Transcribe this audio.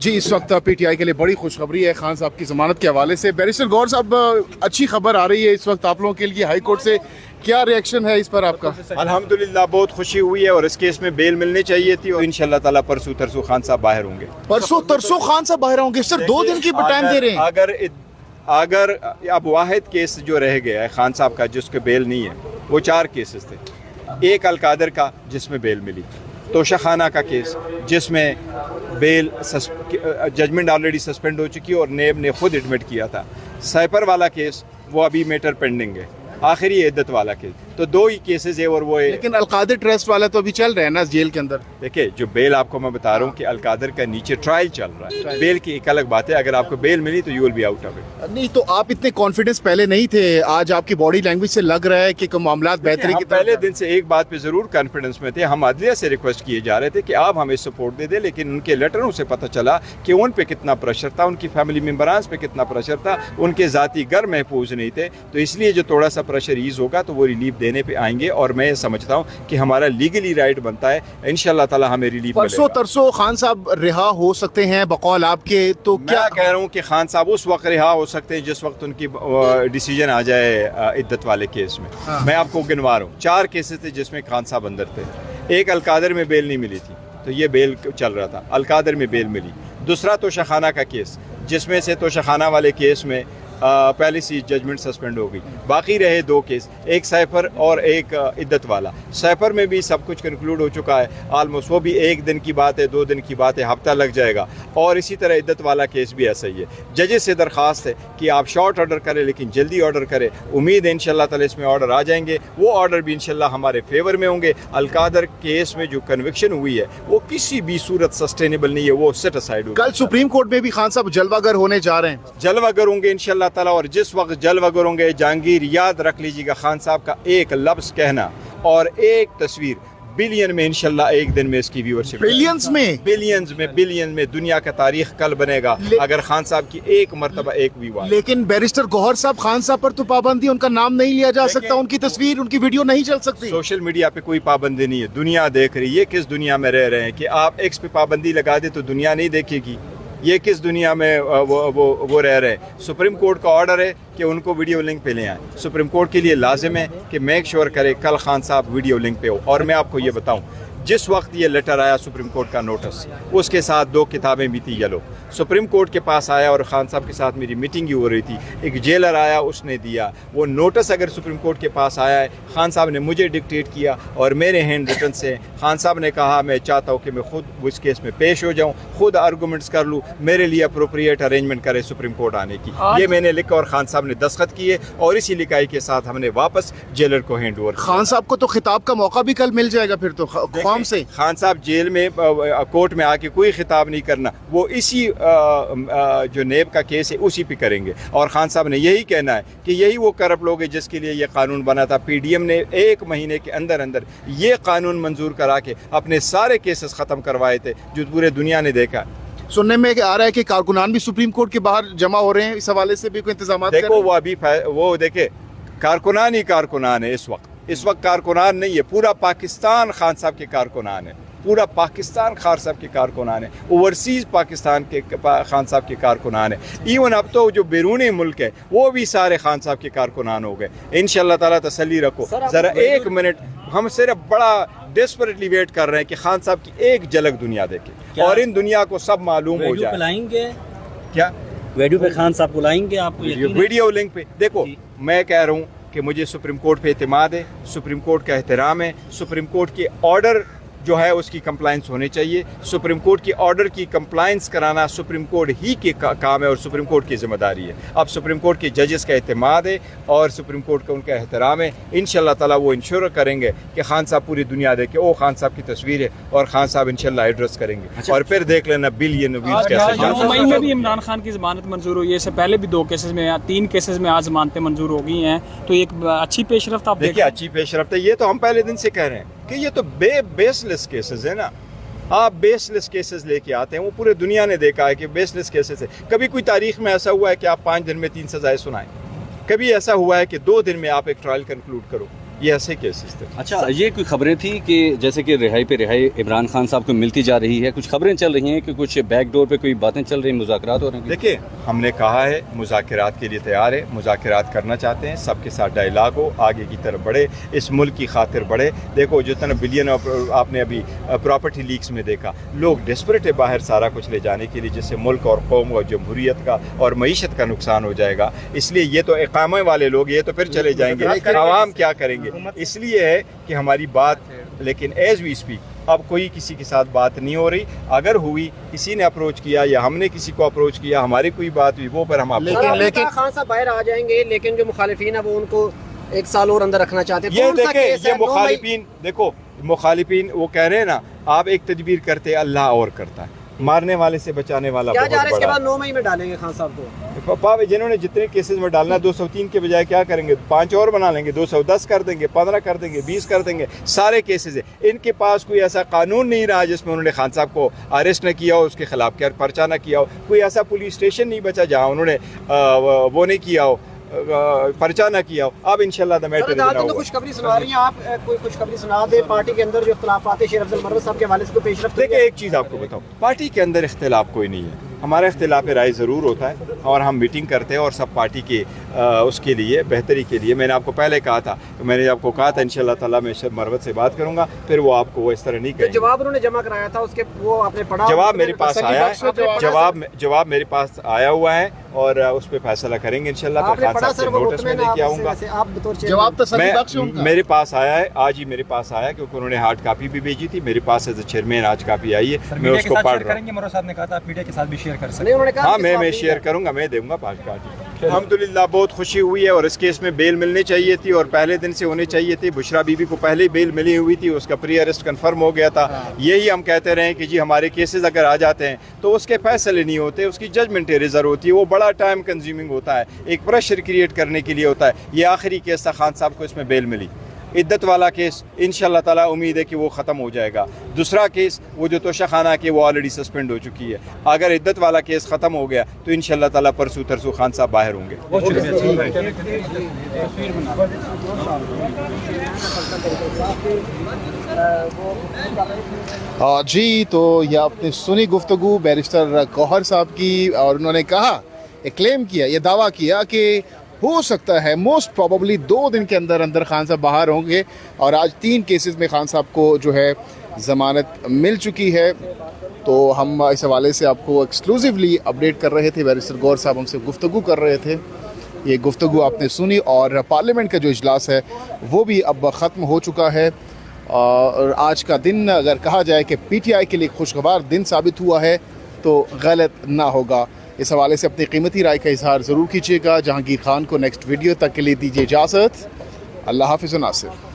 जी, इस वक्त पीटीआई के लिए बड़ी खुशखबरी है खान साहब की जमानत के हवाले से। बैरिस्टर गौहर साहब, अच्छी खबर आ रही है इस वक्त आप लोगों के लिए हाई कोर्ट से, क्या रिएक्शन है इस पर आपका? अल्हम्दुलिल्लाह बहुत खुशी हुई है और इस केस में बेल मिलनी चाहिए थी और इंशाल्लाह ताला परसों तरसों खान साहब बाहर होंगे। परसों तरसों खान साहब बाहर होंगे सर? 2 दिन की टाइम दे रहे हैं। अगर अब वाहिद केस जो रह गया है खान साहब का जिसके बेल नहीं है, वो 4 केसेस थे। एक अलकादर का जिसमें बेल मिली, तोशाखाना का केस जिसमें बेल जजमेंट ऑलरेडी सस्पेंड हो चुकी है और नेब ने खुद एडमिट किया था। सैपर वाला केस वो अभी मैटर पेंडिंग है, आखिरी इद्दत वाला केस। तो 2 ही केसेस है और वो है। लेकिन अलकादर ट्रस्ट वाला तो अभी चल रहा है ना जेल के अंदर। देखिए, जो बेल आपको मैं बता रहा हूँ कि अलकादर का नीचे ट्रायल चल रहा है, बेल की एक अलग बात है। अगर आपको बेल मिली तो you will be out of it. नहीं तो आप इतने कॉन्फिडेंस पहले नहीं थे, आज आपकी बॉडी लैंग्वेज से लग रहा है कि मामला बेहतरी की तरफ। पहले दिन से एक बात पे जरूर कॉन्फिडेंस में थे। हम अदलिया से रिक्वेस्ट किए जा रहे थे कि आप हमें सपोर्ट दे दें, लेकिन उनके लेटरों से पता चला कि उन पे कितना प्रेशर था, उनकी फैमिली मेम्बरान पे कितना प्रेशर था, उनके ज़ाती घर महफूज नहीं थे। तो इसलिए जो थोड़ा सा प्रेशर ईज होगा तो वो रिलीफ देने पे आएंगे और मैं समझता हूँ कि हमारा लीगली राइट बनता है, इंशाल्लाह ताला हमें रिलीफ मिलेगा। परसों तरसों खान साहब रिहा हो सकते हैं बकौल आपके, तो क्या मैं कह रहा हूँ कि खान साहब उस वक्त रिहा हो सकते हैं जिस वक्त उनकी डिसीजन आ जाए इद्दत वाले केस में। मैं आपको गिनवा रहा हूँ, 4 केसेस थे जिसमें खान साहब अंदर थे। एक अलकादर में बेल नहीं मिली थी तो ये बेल चल रहा था, अलकादर में बेल मिली। दूसरा तोशाखाना का केस जिसमें से तोशाखाना वाले केस में पहली सी जजमेंट सस्पेंड हो गई। बाकी रहे 2 केस, एक सैफर और एक इद्दत वाला। सैफर में भी सब कुछ कंक्लूड हो चुका है आलमोस्ट, वो भी 1 दिन की बात है, 2 दिन की बात है, हफ्ता लग जाएगा। और इसी तरह इद्दत वाला केस भी ऐसा ही है। जजेस से दरख्वास्त है कि आप शॉर्ट ऑर्डर करें लेकिन जल्दी ऑर्डर करें। उम्मीद है इंशाल्लाह ताला इसमें ऑर्डर आ जाएंगे, वो ऑर्डर भी इंशाल्लाह हमारे फेवर में होंगे। अलकादर केस में जो कन्विक्शन हुई है वो किसी भी सूरत सस्टेनेबल नहीं है, वो सेट असाइड होगी। कल सुप्रीम कोर्ट में भी खान साहब जलवागर होने जा रहे हैं। जलवागर होंगे इंशाल्लाह ताला, और जिस वक्त जलवागर होंगे जहांगीर याद रख लीजिएगा, खान साहब का एक लफ्ज कहना और एक तस्वीर बिलियन में इंशाल्लाह एक दिन में इसकी व्यूअरशिप, बिलियंस में दुनिया का तारीख कल बनेगा अगर खान साहब की एक मर्तबा एक व्यू आए। लेकिन बैरिस्टर गौहर साहब, खान साहब पर तो पाबंदी, उनका नाम नहीं लिया जा सकता, उनकी तस्वीर, उनकी वीडियो नहीं चल सकती। सोशल मीडिया पे कोई पाबंदी नहीं है, दुनिया देख रही है। किस दुनिया में रह रहे हैं कि आप एक्स पे पाबंदी लगा दे तो दुनिया नहीं देखेगी? ये किस दुनिया में वो रह रहे हैं? सुप्रीम कोर्ट का ऑर्डर है कि उनको वीडियो लिंक पे ले आए। सुप्रीम कोर्ट के लिए लाजिम है कि मेक श्योर करे कल खान साहब वीडियो लिंक पे हो। और मैं आपको ये बताऊं, जिस वक्त ये लेटर आया सुप्रीम कोर्ट का नोटिस, उसके साथ 2 किताबें भी थी येलो। सुप्रीम कोर्ट के पास आया और खान साहब के साथ मेरी मीटिंग ही हो रही थी। एक जेलर आया, उसने दिया वो नोटिस। अगर सुप्रीम कोर्ट के पास आया है, खान साहब ने मुझे डिक्टेट किया और मेरे हैंड रिटन से खान साहब ने कहा मैं चाहता हूँ कि मैं खुद उस केस में पेश हो जाऊँ, खुद आर्गूमेंट्स कर लूँ, मेरे लिए अप्रोप्रिएट अरेंजमेंट करे सुप्रीम कोर्ट आने की। ये मैंने लिखा और खान साहब ने दस्तखत किए और इसी लिखाई के साथ हमने वापस जेलर को हैंड ओवर। खान साहब को तो खिताब का मौका भी कल मिल जाएगा फिर तो कौम से। खान साहब जेल में कोर्ट में आके कोई खिताब नहीं करना, वो इसी जो नेब का केस है उसी पे करेंगे। और खान साहब ने यही कहना है कि यही वो करप्ट लोग हैं जिसके लिए ये कानून बना था। पीडीएम ने 1 महीने के अंदर अंदर ये कानून मंजूर करा के अपने सारे केसेस ख़त्म करवाए थे जो पूरे दुनिया ने देखा। सुनने में आ रहा है कि कारकुनान भी सुप्रीम कोर्ट के बाहर जमा हो रहे हैं, इस हवाले से भी कोई इंतजाम? देखो वो अभी वो देखे कारकुनान ही कारकुनान है इस वक्त कारकुनान नहीं है, पूरा पाकिस्तान खान साहब के कारकुनान है, पूरा पाकिस्तान खान साहब के कारकुनान है, ओवरसीज़ पाकिस्तान के खान साहब के कारकुनान है। इवन अब तो जो बैरूनी मुल्क है वो भी सारे खान साहब के कारकुनान हो गए। इंशाल्लाह ताला तसल्ली रखो। ज़रा 1 मिनट, हम सिर्फ बड़ा डेस्परेटली वेट कर रहे हैं कि खान साहब की एक झलक दुनिया देखे और इन दुनिया को सब मालूम हो जाए। क्या वीडियो पे खान साहब को लाएंगे? आपको वीडियो लिंक पे देखो, मैं कह रहा हूँ कि मुझे सुप्रीम कोर्ट पे एतमाद है, सुप्रीम कोर्ट का एहतराम है, सुप्रीम कोर्ट के ऑर्डर जो है उसकी कंप्लाइंस होनी चाहिए। सुप्रीम कोर्ट की ऑर्डर की कंप्लाइंस कराना सुप्रीम कोर्ट ही के काम है और सुप्रीम कोर्ट की जिम्मेदारी है। अब सुप्रीम कोर्ट के जजेस का एतमाद है और सुप्रीम कोर्ट का उनका एहतराम है। इंशाल्लाह ताला वो इंश्योर करेंगे कि खान साहब पूरी दुनिया देखे ओ खान साहब की तस्वीर है और खान साहब इंशाल्लाह एड्रेस करेंगे। और फिर देख लेना बिलियन व्यूज कैसे। मई में भी इमरान खान की जमानत मंजूर हुई है, इससे पहले भी 2 केसेस में 3 केसेस में आज जमानतें मंजूर हो गई हैं, तो एक अच्छी पेशरफ्त आप देखिए। अच्छी पेशरफ्त है, ये तो हम पहले दिन से कह रहे हैं कि ये तो बेसलेस केसेस है ना। आप बेसलेस केसेस लेके आते हैं, वो पूरे दुनिया ने देखा है कि बेसलेस केसेस है। कभी कोई तारीख में ऐसा हुआ है कि आप 5 दिन में 3 सजाएं सुनाएं? कभी ऐसा हुआ है कि 2 दिन में आप एक ट्रायल कंक्लूड करो? یہ ایسے کیسز تھے. اچھا یہ کوئی خبریں تھیں کہ جیسے کہ رہائی پہ رہائی عمران خان صاحب کو ملتی جا رہی ہے, کچھ خبریں چل رہی ہیں کہ کچھ بیک ڈور پہ کوئی باتیں چل رہی ہیں, مذاکرات ہو رہے ہیں؟ دیکھیں ہم نے کہا ہے مذاکرات کے لیے تیار ہے, مذاکرات کرنا چاہتے ہیں, سب کے ساتھ ڈائلاگ ہو, آگے کی طرف بڑھے, اس ملک کی خاطر بڑھے. دیکھو جتنا بلین آپ نے ابھی پراپرٹی لیکس میں دیکھا, لوگ ڈسپریٹ ہے باہر سارا کچھ لے جانے کے لیے, جس سے ملک اور قوم اور جمہوریت کا اور معیشت کا نقصان ہو جائے گا. اس لیے یہ تو اقامے والے لوگ یہ تو پھر چلے جائیں گے, عوام کیا کریں گے. اس لیے ہے کہ ہماری بات, لیکن ایز وی اسپیک اب کوئی کسی کے ساتھ بات نہیں ہو رہی. اگر ہوئی, کسی نے اپروچ کیا یا ہم نے کسی کو اپروچ کیا, ہماری کوئی بات ہوئی, وہ پر ہم آپ لیکن خان صاحب باہر آ جائیں گے, لیکن جو مخالفین ہیں وہ ان کو 1 سال اور اندر رکھنا چاہتے ہیں. یہ دیکھیں یہ مخالفین, دیکھو مخالفین وہ کہہ رہے ہیں نا, آپ ایک تدبیر کرتے اللہ اور کرتا ہے, مارنے والے سے بچانے والا کیا بہت جا رہا ہے. اس کے بڑا بعد 9 مئی میں ڈالیں گے خان صاحب کو. پاپا جنہوں نے جتنے کیسز میں ڈالنا 203 کے بجائے کیا کریں گے, 5 اور بنا لیں گے, 210 کر دیں گے, 15 کر دیں گے, 20 کر دیں گے. سارے کیسز ہیں. ان کے پاس کوئی ایسا قانون نہیں رہا جس میں انہوں نے خان صاحب کو اریسٹ نہ کیا ہو, اس کے خلاف کیا پرچہ نہ کیا ہو. کوئی ایسا پولیس اسٹیشن نہیں بچا جہاں انہوں نے وہ نہیں کیا ہو, پرچہ نہ کیا ہو. اب انشاءاللہ دا میٹر تو خوشخبری سنا رہی ہیں آپ, کوئی خوشخبری سنا دیں. پارٹی کے اندر جو اختلافات ہیں شیر افضل مروت صاحب کے حوالے سے کوئی پیش رفت؟ دیکھیں ایک چیز آپ کو بتاؤں, پارٹی کے اندر اختلاف کوئی نہیں ہے. ہمارا اختلاف رائے ضرور ہوتا ہے اور ہم میٹنگ کرتے ہیں اور سب پارٹی کے اس کے لیے بہتری کے لیے. میں نے آپ کو پہلے کہا تھا, میں نے آپ کو کہا تھا انشاءاللہ تعالیٰ میں مروت سے بات کروں گا, پھر وہ آپ کو وہ اس طرح نہیں کہیں گے. جواب انہوں نے جمع کرایا تھا, اس کے وہ آپ نے پڑھا؟ جواب میرے پاس آیا ہے, جواب میرے پاس آیا ہوا ہے اور اس پہ فیصلہ کریں گے انشاءاللہ. پھر خان صاحب سے نوٹس میں لے کے آؤں گا. جواب تسلی بخش ہے. میرے پاس آیا ہے, آج ہی میرے پاس آیا, کیونکہ انہوں نے ہارڈ کاپی بھی بھیجی تھی. میرے پاس ایز اے چیئرمین آج کاپی آئی ہے, میں اس کو پڑھ رہا ہوں. مروت صاحب نے کہا تھا آپ میڈیا کے ساتھ بھی شیئر کر سکتے ہیں. ہاں میں شیئر کروں گا, میں دوں گا 5 کاپی. الحمدللہ بہت خوشی ہوئی ہے, اور اس کیس میں بیل ملنی چاہیے تھی اور پہلے دن سے ہونی چاہیے تھی. بشرا بی بی کو پہلے ہی بیل ملی ہوئی تھی, اس کا پری اریسٹ کنفرم ہو گیا تھا. یہی ہم کہتے رہے کہ جی ہمارے کیسز اگر آ جاتے ہیں تو اس کے فیصلے نہیں ہوتے, اس کی ججمنٹ ریزر ہوتی ہے, وہ بڑا ٹائم کنزیومنگ ہوتا ہے, ایک پریشر کریٹ کرنے کے لیے ہوتا ہے. یہ آخری کیس تھا, خان صاحب کو اس میں بیل ملی. عدت والا کیس انشاءاللہ تعالیٰ امید ہے کہ وہ ختم ہو جائے گا. دوسرا کیس وہ جو توشہ خانہ کے وہ آلریڈی سسپینڈ ہو چکی ہے. اگر عدت والا کیس ختم ہو گیا تو انشاءاللہ تعالیٰ پرسوں ترسوں خان صاحب باہر ہوں گے. جی تو یہ آپ نے سنی گفتگو بیرسٹر گوہر صاحب کی, اور انہوں نے کہا, کلیم کیا, یہ دعویٰ کیا کہ ہو سکتا ہے موسٹ پروبیبلی 2 دن کے اندر اندر خان صاحب باہر ہوں گے. اور آج 3 کیسز میں خان صاحب کو جو ہے ضمانت مل چکی ہے. تو ہم اس حوالے سے آپ کو ایکسکلوزیولی اپڈیٹ کر رہے تھے. بیرسٹر گوہر صاحب ہم سے گفتگو کر رہے تھے, یہ گفتگو آپ نے سنی. اور پارلیمنٹ کا جو اجلاس ہے وہ بھی اب ختم ہو چکا ہے. اور آج کا دن اگر کہا جائے کہ پی ٹی آئی کے لیے خوشگوار دن ثابت ہوا ہے تو غلط نہ ہوگا. اس حوالے سے اپنی قیمتی رائے کا اظہار ضرور کیجیے گا. جہانگیر خان کو نیکسٹ ویڈیو تک کے لیے دیجیے اجازت. اللہ حافظ و ناصر.